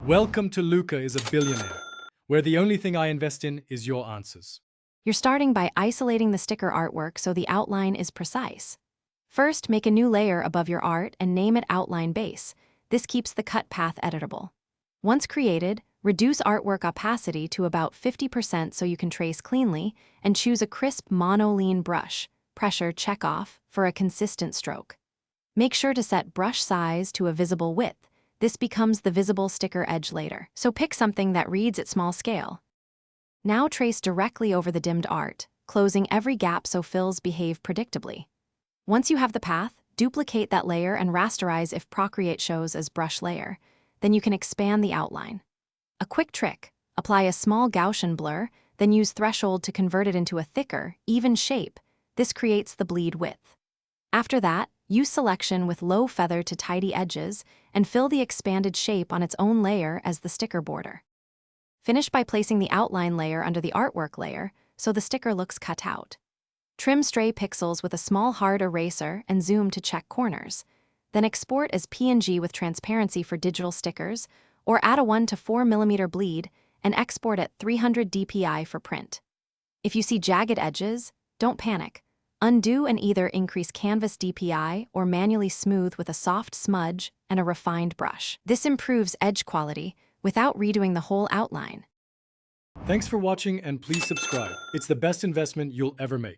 Welcome to Luca is a Billionaire, where the only thing I invest in is your answers. You're starting by isolating the sticker artwork so the outline is precise. First, make a new layer above your art and name it Outline Base. This keeps the cut path editable. Once created, reduce artwork opacity to about 50% so you can trace cleanly, and choose a crisp monoline brush, pressure check off, for a consistent stroke. Make sure to set brush size to a visible width. This becomes the visible sticker edge later, so pick something that reads at small scale. Now trace directly over the dimmed art, closing every gap so fills behave predictably. Once you have the path, duplicate that layer and rasterize if Procreate shows as brush layer. Then you can expand the outline. A quick trick: apply a small Gaussian blur, then use threshold to convert it into a thicker, even shape. This creates the bleed width. After that, use selection with low feather to tidy edges and fill the expanded shape on its own layer as the sticker border. Finish by placing the outline layer under the artwork layer so the sticker looks cut out. Trim stray pixels with a small hard eraser and zoom to check corners. Then export as PNG with transparency for digital stickers, or add a 1 to 4 mm bleed and export at 300 dpi for print. If you see jagged edges, don't panic. Undo and either increase canvas DPI or manually smooth with a soft smudge and a refined brush. This improves edge quality without redoing the whole outline. Thanks for watching and please subscribe. It's the best investment you'll ever make.